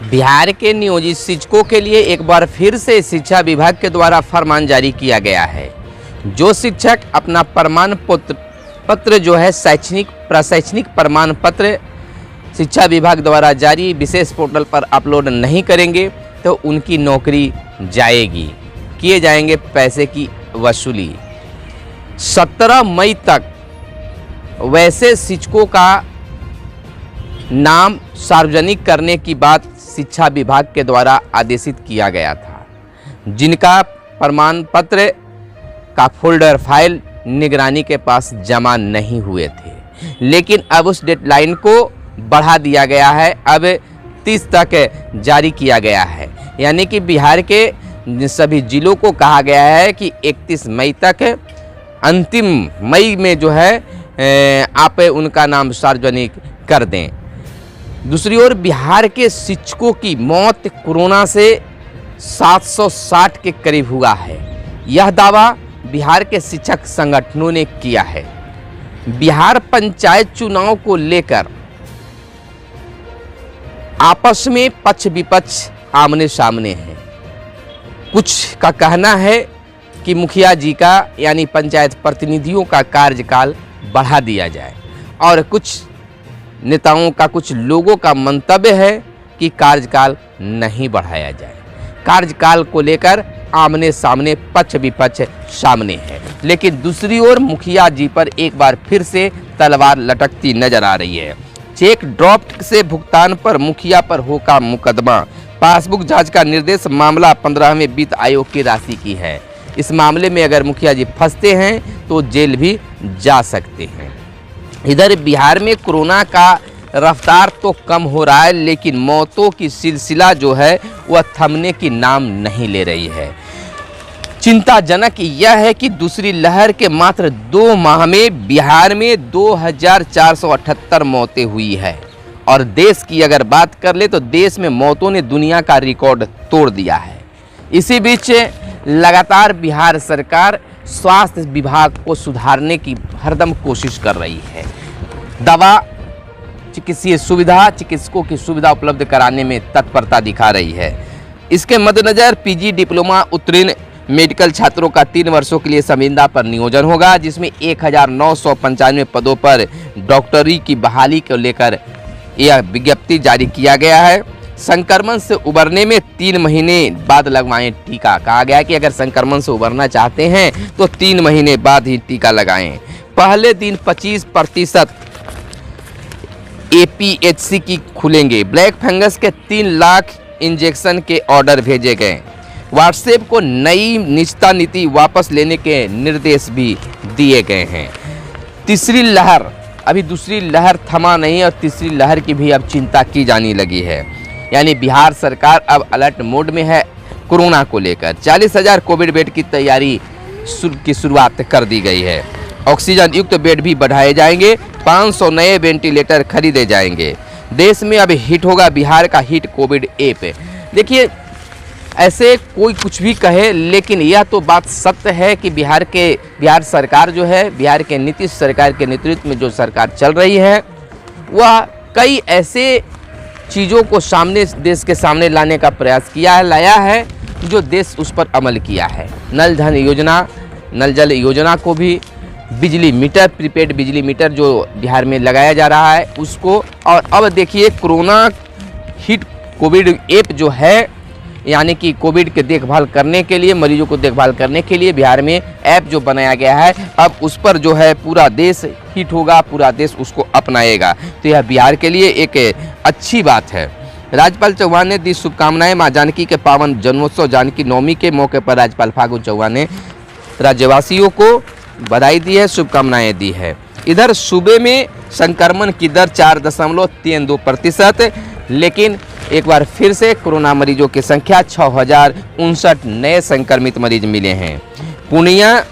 बिहार के नियोजित शिक्षकों के लिए एक बार फिर से शिक्षा विभाग के द्वारा फरमान जारी किया गया है। जो शिक्षक अपना प्रमाण पत्र जो है प्रशैक्षणिक प्रमाण पत्र शिक्षा विभाग द्वारा जारी विशेष पोर्टल पर अपलोड नहीं करेंगे तो उनकी नौकरी जाएगी, किए जाएंगे पैसे की वसूली। 17 मई तक वैसे शिक्षकों का नाम सार्वजनिक करने की बात शिक्षा विभाग के द्वारा आदेशित किया गया था, जिनका प्रमाण पत्र का फोल्डर फाइल निगरानी के पास जमा नहीं हुए थे, लेकिन अब उस डेडलाइन को बढ़ा दिया गया है। अब 30 तक जारी किया गया है, यानी कि बिहार के सभी जिलों को कहा गया है कि 31 मई तक अंतिम मई में जो है आप उनका नाम सार्वजनिक कर दें। दूसरी ओर बिहार के शिक्षकों की मौत कोरोना से 760 के करीब हुआ है। यह दावा बिहार के शिक्षक संगठनों ने किया है। बिहार पंचायत चुनाव को लेकर आपस में पक्ष विपक्ष आमने सामने है। कुछ का कहना है कि मुखिया जी का यानी पंचायत प्रतिनिधियों का कार्यकाल बढ़ा दिया जाए, और कुछ नेताओं का, कुछ लोगों का मंतव्य है कि कार्यकाल नहीं बढ़ाया जाए। कार्यकाल को लेकर आमने सामने पक्ष विपक्ष सामने है, लेकिन दूसरी ओर मुखिया जी पर एक बार फिर से तलवार लटकती नजर आ रही है। चेक ड्रॉप से भुगतान पर मुखिया पर होगा मुकदमा। पासबुक जांच का निर्देश। मामला 15वें वित्त आयोग की राशि की है। इस मामले में अगर मुखिया जी फंसते हैं तो जेल भी जा सकते हैं। इधर बिहार में कोरोना का रफ्तार तो कम हो रहा है, लेकिन मौतों की सिलसिला जो है वह थमने की नाम नहीं ले रही है। चिंताजनक यह है कि दूसरी लहर के मात्र 2 माह में बिहार में 2478 मौतें हुई है, और देश की अगर बात कर ले तो देश में मौतों ने दुनिया का रिकॉर्ड तोड़ दिया है। इसी बीच लगातार बिहार सरकार स्वास्थ्य विभाग को सुधारने की हरदम कोशिश कर रही है। दवा, चिकित्सीय सुविधा, चिकित्सकों की सुविधा उपलब्ध कराने में तत्परता दिखा रही है। इसके मद्देनजर पीजी डिप्लोमा उत्तीर्ण मेडिकल छात्रों का 3 वर्षों के लिए संविदा पर नियोजन होगा, जिसमें 1995 पदों पर डॉक्टरी की बहाली को लेकर यह विज्ञप्ति जारी किया गया है। संक्रमण से उबरने में 3 महीने बाद लगवाएं टीका। कहा गया कि अगर संक्रमण से उबरना चाहते हैं तो 3 महीने बाद ही टीका लगाएं। पहले दिन 25% APHC की खुलेंगे। ब्लैक फंगस के 3 लाख इंजेक्शन के ऑर्डर भेजे गए। व्हाट्सएप को नई निजता नीति वापस लेने के निर्देश भी दिए गए हैं। तीसरी लहर, अभी दूसरी लहर थमा नहीं, और तीसरी लहर की भी अब चिंता की जाने लगी है। यानी बिहार सरकार अब अलर्ट मोड में है कोरोना को लेकर। 40,000 कोविड बेड की तैयारी की शुरुआत कर दी गई है। ऑक्सीजन युक्त बेड भी बढ़ाए जाएंगे। 500 नए वेंटिलेटर खरीदे जाएंगे। देश में अब हिट होगा बिहार का हिट कोविड ऐप। देखिए, ऐसे कोई कुछ भी कहे, लेकिन यह तो बात सत्य है कि बिहार सरकार जो है, बिहार के नीतीश सरकार के नेतृत्व में जो सरकार चल रही है, वह कई ऐसे चीज़ों को देश के सामने लाने का प्रयास लाया है जो देश उस पर अमल किया है। नल जल योजना को भी, बिजली मीटर, प्रीपेड बिजली मीटर जो बिहार में लगाया जा रहा है उसको, और अब देखिए कोरोना हिट कोविड ऐप जो है, यानी कि कोविड के देखभाल करने के लिए, मरीजों को देखभाल करने के लिए बिहार में ऐप जो बनाया गया है, अब उस पर जो है पूरा देश हिट होगा, पूरा देश उसको अपनाएगा। तो यह बिहार के लिए एक अच्छी बात है। राज्यपाल चौहान ने दी शुभकामनाएं। मां जानकी के पावन जन्मोत्सव जानकी नवमी के मौके पर राज्यपाल फागू चौहान ने राज्यवासियों को बधाई दी है, शुभकामनाएं दी है। इधर सूबे में संक्रमण की दर 4.32%, लेकिन एक बार फिर से कोरोना मरीजों की संख्या 6059 नए संक्रमित मरीज मिले हैं। पूर्णिया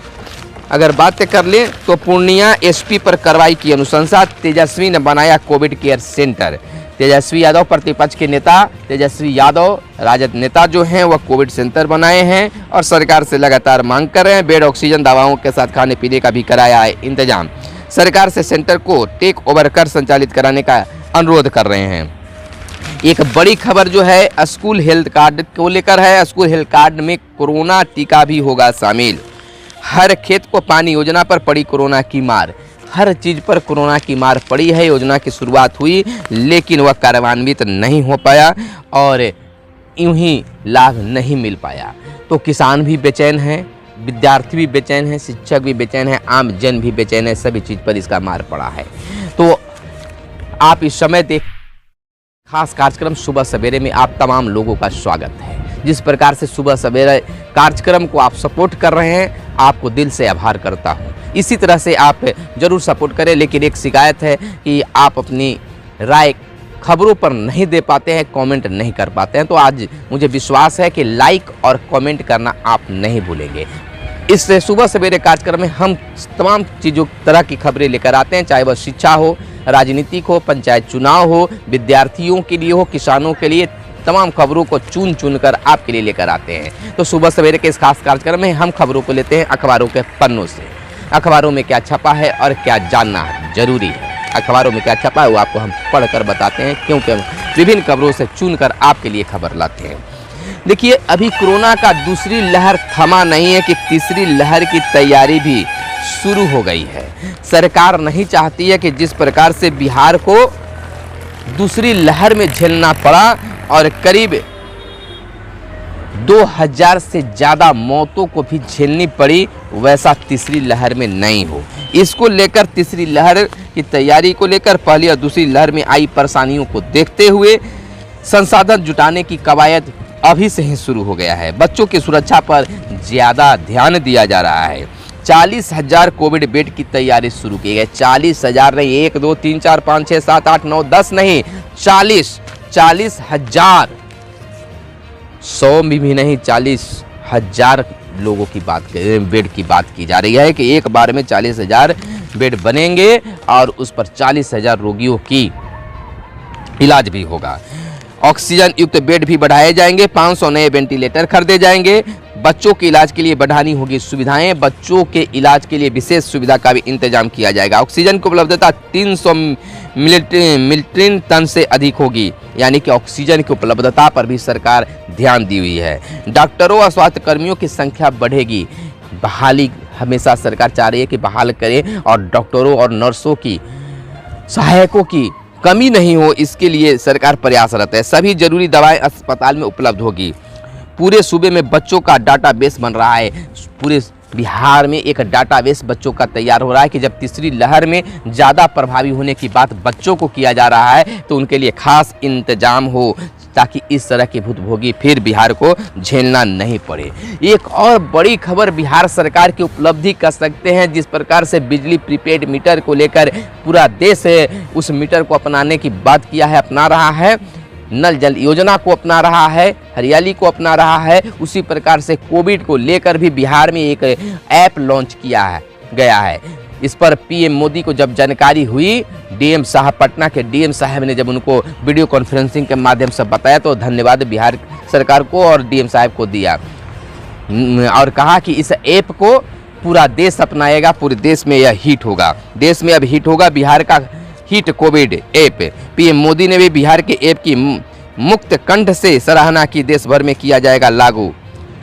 अगर बात कर लें तो पूर्णिया एसपी पर कार्रवाई की अनुशंसा। तेजस्वी ने बनाया Covid care centre. Tejashwi Yadav प्रतिपक्ष के नेता तेजस्वी यादव राजद नेता जो हैं वह कोविड सेंटर बनाए हैं और सरकार से लगातार मांग कर रहे हैं। बेड, ऑक्सीजन, दवाओं के साथ खाने पीने का भी कराया है इंतजाम। सरकार से सेंटर को टेक ओवर कर संचालित कराने का अनुरोध कर रहे हैं। एक बड़ी खबर जो है स्कूल हेल्थ कार्ड को लेकर है। स्कूल हेल्थ कार्ड में कोरोना टीका भी होगा शामिल। हर खेत को पानी योजना पर पड़ी कोरोना की मार। हर चीज़ पर कोरोना की मार पड़ी है। योजना की शुरुआत हुई लेकिन वह कार्यान्वित नहीं हो पाया और यूं ही लाभ नहीं मिल पाया। तो किसान भी बेचैन हैं, विद्यार्थी भी बेचैन हैं, शिक्षक भी बेचैन हैं, आम जन भी बेचैन है। सभी चीज़ पर इसका मार पड़ा है। तो आप इस समय देख खास कार्यक्रम सुबह सवेरे में आप तमाम लोगों का स्वागत है। जिस प्रकार से सुबह सवेरे कार्यक्रम को आप सपोर्ट कर रहे हैं, आपको दिल से आभार करता हूं। इसी तरह से आप जरूर सपोर्ट करें। लेकिन एक शिकायत है कि आप अपनी राय खबरों पर नहीं दे पाते हैं, कमेंट नहीं कर पाते हैं। तो आज मुझे विश्वास है कि लाइक और कमेंट करना आप नहीं भूलेंगे। इस सुबह सवेरे कार्यक्रम में हम तमाम चीज़ों तरह की खबरें लेकर आते हैं, चाहे वह शिक्षा हो, राजनीतिक हो, पंचायत चुनाव हो, विद्यार्थियों के लिए हो, किसानों के लिए, तमाम खबरों को चुन चुन कर आपके लिए लेकर आते हैं। तो सुबह सवेरे के इस खास कार्यक्रम में हम खबरों को लेते हैं अखबारों के पन्नों से। अखबारों में क्या छपा है और क्या जानना जरूरी है, अखबारों में क्या छपा है वो आपको हम पढ़कर बताते हैं, क्योंकि हम विभिन्न खबरों से चुनकर आपके लिए खबर लाते हैं। देखिए, अभी कोरोना का दूसरी लहर थमा नहीं है कि तीसरी लहर की तैयारी भी शुरू हो गई है। सरकार नहीं चाहती है कि जिस प्रकार से बिहार को दूसरी लहर में झेलना पड़ा और करीब 2000 से ज़्यादा मौतों को भी झेलनी पड़ी, वैसा तीसरी लहर में नहीं हो। इसको लेकर तीसरी लहर की तैयारी को लेकर पहली और दूसरी लहर में आई परेशानियों को देखते हुए संसाधन जुटाने की कवायद अभी से ही शुरू हो गया है। बच्चों की सुरक्षा पर ज़्यादा ध्यान दिया जा रहा है। 40,000 कोविड बेड की तैयारी शुरू की गई। 40,000 नहीं, 1 2 3 4 5 6 7 8 9 10 नहीं, 40,000, 100 भी नहीं, 40,000 लोगों की बात बेड की बात की जा रही है कि एक बार में 40,000 बेड बनेंगे और उस पर 40,000 रोगियों की इलाज भी होगा। ऑक्सीजन युक्त बेड भी बढ़ाए जाएंगे। 500 नए वेंटिलेटर खरीदे जाएंगे। बच्चों के इलाज के लिए बढ़ानी होगी सुविधाएं। बच्चों के इलाज के लिए विशेष सुविधा का भी इंतजाम किया जाएगा। ऑक्सीजन की उपलब्धता 300 मिलियन टन से अधिक होगी, यानी कि ऑक्सीजन की उपलब्धता पर भी सरकार ध्यान दी हुई है। डॉक्टरों और स्वास्थ्य कर्मियों की संख्या बढ़ेगी। बहाली हमेशा सरकार चाह रही है कि बहाल करें और डॉक्टरों और नर्सों की, सहायकों की कमी नहीं हो, इसके लिए सरकार प्रयासरत है। सभी जरूरी दवाएं अस्पताल में उपलब्ध होगी। पूरे सूबे में बच्चों का डाटाबेस बन रहा है। पूरे बिहार में एक डाटाबेस बच्चों का तैयार हो रहा है कि जब तीसरी लहर में ज़्यादा प्रभावी होने की बात बच्चों को किया जा रहा है तो उनके लिए खास इंतजाम हो, ताकि इस तरह के भुतभोगी फिर बिहार को झेलना नहीं पड़े। एक और बड़ी खबर बिहार सरकार की उपलब्धि कर सकते हैं। जिस प्रकार से बिजली प्रीपेड मीटर को लेकर पूरा देश उस मीटर को अपनाने की बात किया है, अपना रहा है, नल जल योजना को अपना रहा है, हरियाली को अपना रहा है, उसी प्रकार से कोविड को लेकर भी बिहार में एक ऐप लॉन्च किया गया है। इस पर पीएम मोदी को जब जानकारी हुई, डीएम साहब, पटना के डीएम साहब ने जब उनको वीडियो कॉन्फ्रेंसिंग के माध्यम से बताया तो धन्यवाद बिहार सरकार को और डीएम साहब को दिया और कहा कि इस ऐप को पूरा देश अपनाएगा, पूरे देश में यह हिट होगा। देश में अब हिट होगा बिहार का hit Covid app. PM Modi ने भी बिहार के ऐप की मुक्त कंठ से सराहना की। देश भर में किया जाएगा लागू।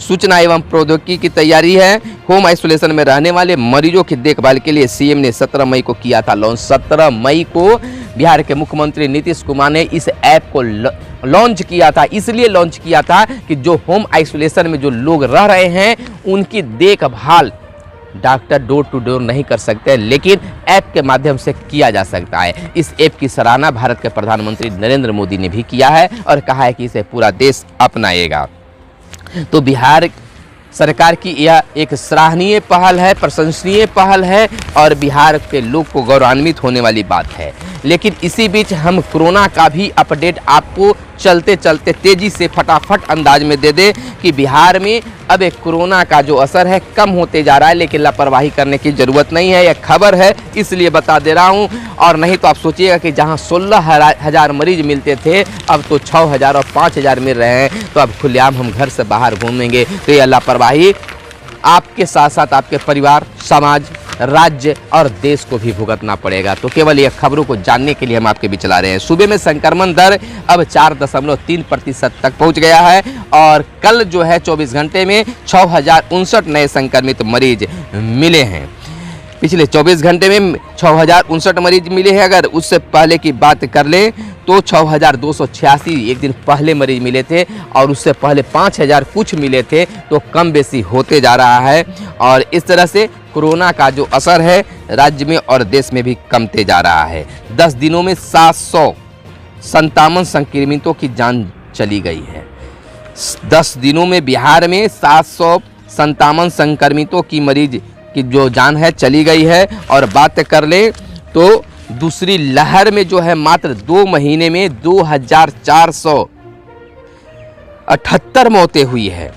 सूचना एवं प्रौद्योगिकी की तैयारी है। होम आइसोलेशन में रहने वाले मरीजों की देखभाल के लिए सीएम ने 17 मई को किया था लॉन्च। 17 मई को बिहार के मुख्यमंत्री नीतीश कुमार ने इस ऐप को लॉन्च किया था। इसलिए लॉन्च किया था कि जो होम आइसोलेशन में जो लोग रह रहे हैं उनकी देखभाल डॉक्टर डोर टू डोर नहीं कर सकते, लेकिन ऐप के माध्यम से किया जा सकता है। इस ऐप की सराहना भारत के प्रधानमंत्री नरेंद्र मोदी ने भी किया है और कहा है कि इसे पूरा देश अपनाएगा। तो बिहार सरकार की यह एक सराहनीय पहल है, प्रशंसनीय पहल है और बिहार के लोग को गौरवान्वित होने वाली बात है। लेकिन इसी बीच हम कोरोना का भी अपडेट आपको चलते चलते तेज़ी से फटाफट अंदाज में दे दे कि बिहार में अब एक कोरोना का जो असर है कम होते जा रहा है, लेकिन लापरवाही करने की ज़रूरत नहीं है। यह खबर है इसलिए बता दे रहा हूँ, और नहीं तो आप सोचिएगा कि जहाँ 16,000 मरीज मिलते थे अब तो 6,000 और 5,000 मिल रहे हैं, तो अब खुलेआम हम घर से बाहर घूमेंगे। तो यह लापरवाही आपके साथ साथ आपके परिवार, समाज, राज्य और देश को भी भुगतना पड़ेगा। तो केवल ये खबरों को जानने के लिए हम आपके बीच ला रहे हैं। सूबे में संक्रमण दर अब 4.3% तक पहुंच गया है और कल जो है 24 घंटे में 6059 नए संक्रमित मरीज मिले हैं। पिछले 24 घंटे में 6059 मरीज मिले हैं। अगर उससे पहले की बात कर लें तो 6286 एक दिन पहले मरीज मिले थे और उससे पहले 5000 कुछ मिले थे। तो कम बेसी होते जा रहा है और इस तरह से कोरोना का जो असर है राज्य में और देश में भी कमते जा रहा है। 10 दिनों में 757 संक्रमितों की जान चली गई है। 10 दिनों में बिहार में 757 संक्रमितों की मरीज की जो जान है चली गई है। और बात कर ले तो दूसरी लहर में जो है मात्र 2 महीने में 2478 मौतें हुई है।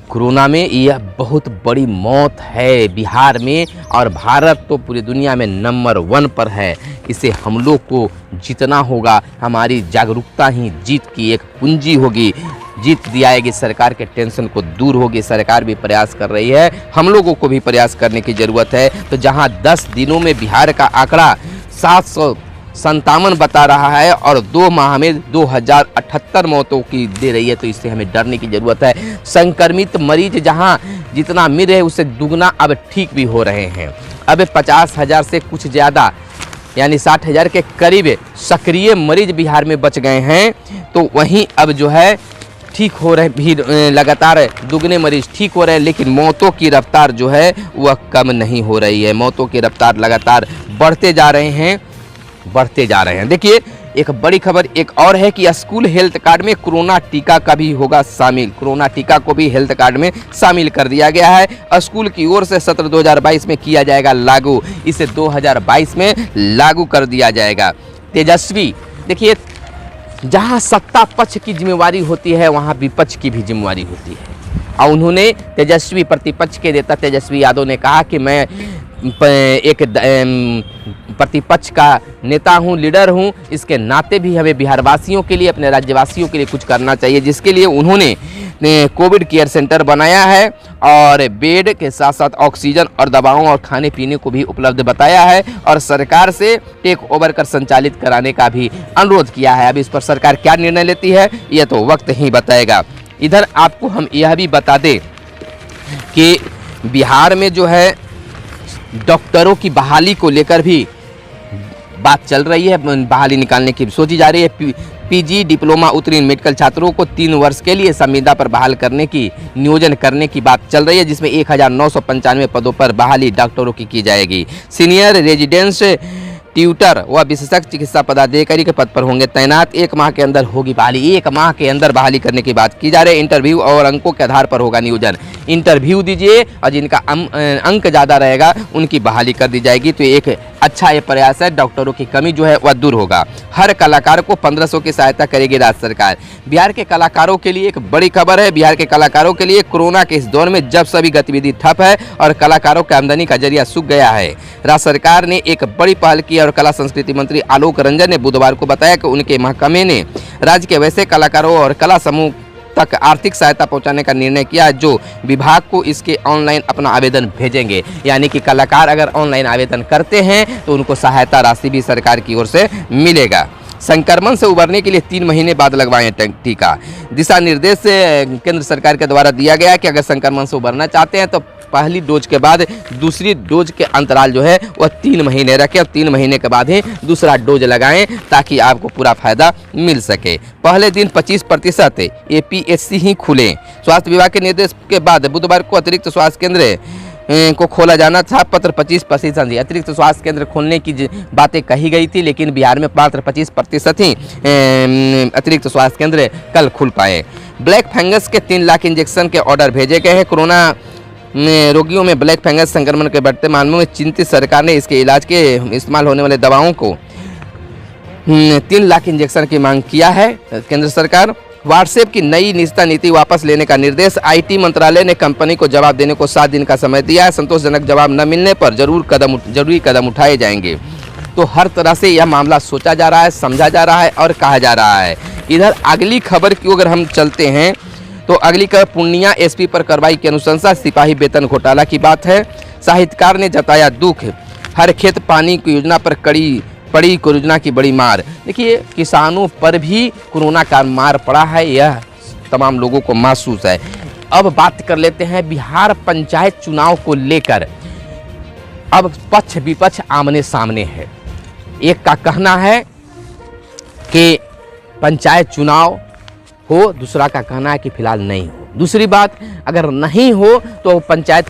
कोरोना में यह बहुत बड़ी मौत है बिहार में और भारत तो पूरी दुनिया में नंबर 1 पर है। इसे हम लोग को जीतना होगा। हमारी जागरूकता ही जीत की एक पूंजी होगी। जीत दिलाएगी, सरकार के टेंशन को दूर होगी। सरकार भी प्रयास कर रही है, हम लोगों को भी प्रयास करने की ज़रूरत है। तो जहां 10 दिनों में बिहार का आंकड़ा 757 बता रहा है और 2 माह में 2078 मौतों की दे रही है, तो इससे हमें डरने की ज़रूरत है। संक्रमित मरीज जहां जितना मिल रहे उससे दुगना अब ठीक भी हो रहे हैं। अब 50,000 से कुछ ज़्यादा यानी 60,000 के करीब सक्रिय मरीज बिहार में बच गए हैं। तो वहीं अब जो है ठीक हो रहे भी लगातार दुगने मरीज ठीक हो रहे हैं, लेकिन मौतों की रफ्तार जो है वह कम नहीं हो रही है। मौतों की रफ्तार लगातार बढ़ते जा रहे हैं। देखिए एक बड़ी खबर एक और है कि स्कूल हेल्थ कार्ड में कोरोना टीका का भी होगा शामिल। कोरोना टीका को भी हेल्थ कार्ड में शामिल कर दिया गया है। स्कूल की ओर से सत्र 2022 में किया जाएगा लागू। इसे 2022 में लागू कर दिया जाएगा। तेजस्वी, देखिए जहां सत्ता पक्ष की जिम्मेवारी होती है वहां विपक्ष की भी जिम्मेवारी होती है। और उन्होंने तेजस्वी प्रतिपक्ष के नेता तेजस्वी यादव ने कहा कि मैं एक प्रतिपक्ष का नेता हूं, लीडर हूं, इसके नाते भी हमें बिहारवासियों के लिए, अपने राज्यवासियों के लिए कुछ करना चाहिए, जिसके लिए उन्होंने कोविड केयर सेंटर बनाया है और बेड के साथ साथ ऑक्सीजन और दवाओं और खाने पीने को भी उपलब्ध बताया है और सरकार से टेक ओवर कर संचालित कराने का भी अनुरोध किया है। अब इस पर सरकार क्या निर्णय लेती है यह तो वक्त ही बताएगा। इधर आपको हम यह भी बता दें कि बिहार में जो है डॉक्टरों की बहाली को लेकर भी बात चल रही है। बहाली निकालने की सोची जा रही है। पीजी डिप्लोमा उत्तीर्ण मेडिकल छात्रों को 3 वर्ष के लिए संविदा पर बहाल करने की नियोजन करने की बात चल रही है, जिसमें 1995 पदों पर बहाली डॉक्टरों की जाएगी। सीनियर रेजिडेंस ट्यूटर व विशेषज्ञ चिकित्सा पदाधिकारी के पद पर होंगे तैनात। 1 माह के अंदर होगी बहाली। 1 माह के अंदर बहाली करने की बात की जा रही है। इंटरव्यू और अंकों के आधार पर होगा नियोजन। इंटरव्यू दीजिए और जिनका अंक ज़्यादा रहेगा उनकी बहाली कर दी जाएगी। तो एक अच्छा ये प्रयास है। डॉक्टरों की कमी जो है वह दूर होगा। हर कलाकार को 1500 की सहायता करेगी राज्य सरकार। बिहार के कलाकारों के लिए एक बड़ी खबर है। बिहार के कलाकारों के लिए कोरोना के इस दौर में जब सभी गतिविधि ठप है और कलाकारों की आमदनी का जरिया सूख गया है, राज्य सरकार ने एक बड़ी पहल की और कला संस्कृति मंत्री आलोक रंजन ने बुधवार को बताया कि उनके महकमे ने राज्य के वैसे कलाकारों और कला समूह तक आर्थिक सहायता पहुंचाने का निर्णय किया जो विभाग को इसके ऑनलाइन अपना आवेदन भेजेंगे। यानी कि कलाकार अगर ऑनलाइन आवेदन करते हैं तो उनको सहायता राशि भी सरकार की ओर से मिलेगा। संक्रमण से उबरने के लिए 3 महीने बाद लगवाएं टीका। दिशा निर्देश केंद्र सरकार के द्वारा दिया गया कि अगर संक्रमण से उबरना चाहते हैं तो पहली डोज के बाद दूसरी डोज के अंतराल जो है वह 3 महीने रखें और 3 महीने के बाद ही दूसरा डोज लगाएं ताकि आपको पूरा फायदा मिल सके। पहले दिन 25% APHC ही खुले। स्वास्थ्य विभाग के निर्देश के बाद बुधवार को अतिरिक्त स्वास्थ्य केंद्र को खोला जाना था। पत्र 25% अतिरिक्त स्वास्थ्य केंद्र खोलने की बातें कही गई थी, लेकिन बिहार में मात्र 25% ही अतिरिक्त स्वास्थ्य केंद्र कल खुल पाए। ब्लैक फंगस के 3 लाख इंजेक्शन के ऑर्डर भेजे गए हैं। कोरोना रोगियों में ब्लैक फंगस संक्रमण के बढ़ते मामलों में चिंतित सरकार ने इसके इलाज के इस्तेमाल होने वाले दवाओं को 3 लाख इंजेक्शन की मांग किया है। केंद्र सरकार व्हाट्सएप की नई निजता नीति वापस लेने का निर्देश। IT मंत्रालय ने कंपनी को जवाब देने को 7 दिन का समय दिया है। संतोषजनक जवाब न मिलने पर जरूरी कदम उठाए जाएंगे। तो हर तरह से यह मामला सोचा जा रहा है, समझा जा रहा है और कहा जा रहा है। इधर अगली खबर की अगर हम चलते हैं तो अगली खबर पूर्णिया एसपी पर कार्रवाई की अनुशंसा, सिपाही वेतन घोटाला की बात है। साहित्यकार ने जताया दुख, हर खेत पानी की योजना पर पड़ी कोरोना की बड़ी मार। देखिए किसानों पर भी कोरोना का मार पड़ा है, यह तमाम लोगों को महसूस है। अब बात कर लेते हैं बिहार पंचायत चुनाव को लेकर। अब पक्ष विपक्ष आमने सामने है। एक का कहना है कि पंचायत चुनाव हो, दूसरा का कहना है कि फिलहाल नहीं हो। दूसरी बात, अगर नहीं हो तो पंचायत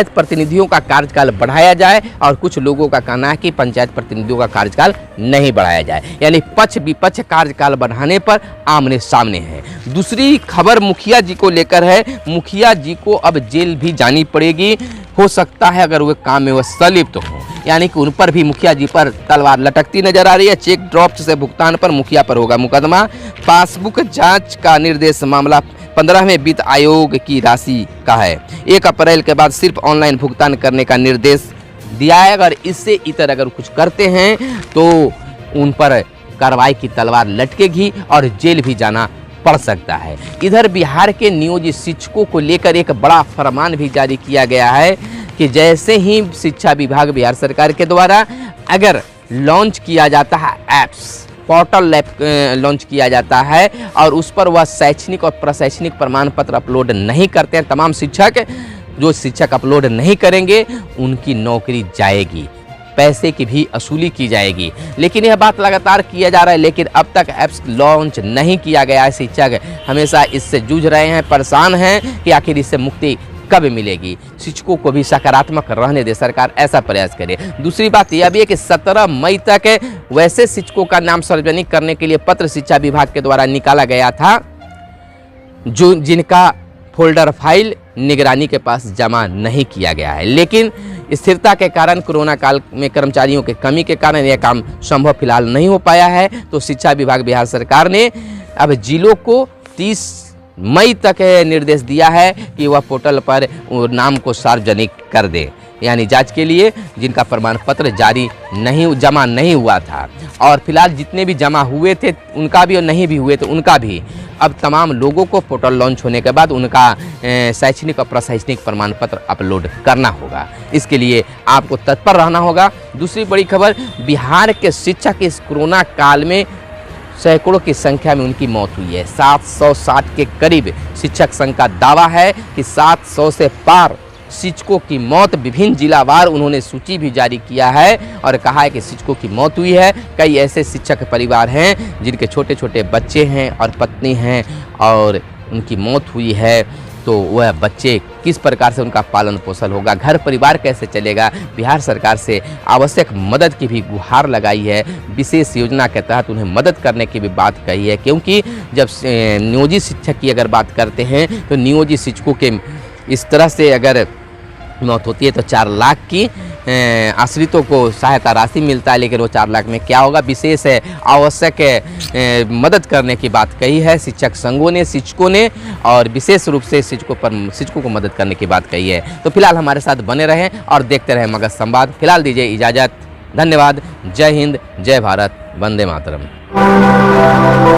प्रतिनिधियों का कार्यकाल बढ़ाया जाए, और कुछ लोगों का कहना है कि पंचायत प्रतिनिधियों का कार्यकाल नहीं बढ़ाया जाए। यानी पक्ष विपक्ष कार्यकाल बढ़ाने पर आमने सामने है। दूसरी खबर मुखिया जी को लेकर है। मुखिया जी को अब जेल भी जानी पड़ेगी, हो सकता है अगर वे काम में वह संलिप्त हो, यानी कि उन पर भी मुखिया जी पर तलवार लटकती नजर आ रही है। चेक ड्रॉप से भुगतान पर मुखिया पर होगा मुकदमा। पासबुक जांच का निर्देश, मामला 15वें वित्त आयोग की राशि का है। 1 अप्रैल के बाद सिर्फ ऑनलाइन भुगतान करने का निर्देश दिया है। अगर इससे इतर अगर कुछ करते हैं तो उन पर कार्रवाई की तलवार लटकेगी और जेल भी जाना पड़ सकता है। इधर बिहार के नियोजित शिक्षकों को लेकर एक बड़ा फरमान भी जारी किया गया है कि जैसे ही शिक्षा विभाग बिहार सरकार के द्वारा अगर लॉन्च किया जाता है ऐप्स, पोर्टल ऐप लॉन्च किया जाता है और उस पर वह शैक्षणिक और प्रशैक्षणिक प्रमाण पत्र अपलोड नहीं करते हैं, तमाम शिक्षक जो शिक्षक अपलोड नहीं करेंगे उनकी नौकरी जाएगी, पैसे की भी वसूली की जाएगी। लेकिन यह बात लगातार किया जा रहा है, लेकिन अब तक ऐप्स लॉन्च नहीं किया गया है। शिक्षक हमेशा इससे जूझ रहे हैं, परेशान हैं कि आखिर इससे मुक्ति कब मिलेगी। शिक्षकों को भी सकारात्मक रहने दे सरकार, ऐसा प्रयास करे। दूसरी बात यह भी है कि 17 मई तक वैसे शिक्षकों का नाम सार्वजनिक करने के लिए पत्र शिक्षा विभाग के द्वारा निकाला गया था जो जिनका फोल्डर फाइल निगरानी के पास जमा नहीं किया गया है। लेकिन स्थिरता के कारण, कोरोना काल में कर्मचारियों की कमी के कारण यह काम संभव फिलहाल नहीं हो पाया है। तो शिक्षा विभाग बिहार सरकार ने अब जिलों को 30 मई तक निर्देश दिया है कि वह पोर्टल पर नाम को सार्वजनिक कर दे, यानी जांच के लिए जिनका प्रमाण पत्र जमा नहीं हुआ था। और फिलहाल जितने भी जमा हुए थे उनका भी और नहीं भी हुए थे उनका भी, अब तमाम लोगों को पोर्टल लॉन्च होने के बाद उनका शैक्षणिक और प्रशैक्षणिक प्रमाण पत्र अपलोड करना होगा। इसके लिए आपको तत्पर रहना होगा। दूसरी बड़ी खबर, बिहार के शिक्षक इस कोरोना काल में सैकड़ों की संख्या में उनकी मौत हुई है। 760 के करीब शिक्षक संघ का दावा है कि 700 से पार शिक्षकों की मौत विभिन्न जिलावार उन्होंने सूची भी जारी किया है और कहा है कि शिक्षकों की मौत हुई है। कई ऐसे शिक्षक परिवार हैं जिनके छोटे छोटे बच्चे हैं और पत्नी हैं और उनकी मौत हुई है, तो वह बच्चे किस प्रकार से उनका पालन पोषण होगा, घर परिवार कैसे चलेगा। बिहार सरकार से आवश्यक मदद की भी गुहार लगाई है। विशेष योजना के तहत उन्हें मदद करने की भी बात कही है, क्योंकि जब नियोजित शिक्षक की अगर बात करते हैं तो नियोजित शिक्षकों के इस तरह से अगर मौत होती है तो 4 लाख की आश्रितों को सहायता राशि मिलता है। लेकिन वो 4 लाख में क्या होगा, विशेष आवश्यक मदद करने की बात कही है शिक्षक संघों ने, शिक्षकों ने, और विशेष रूप से शिक्षकों को मदद करने की बात कही है। तो फिलहाल हमारे साथ बने रहें और देखते रहें मगध संवाद। फिलहाल दीजिए इजाज़त, धन्यवाद। जय हिंद, जय भारत, वंदे मातरम।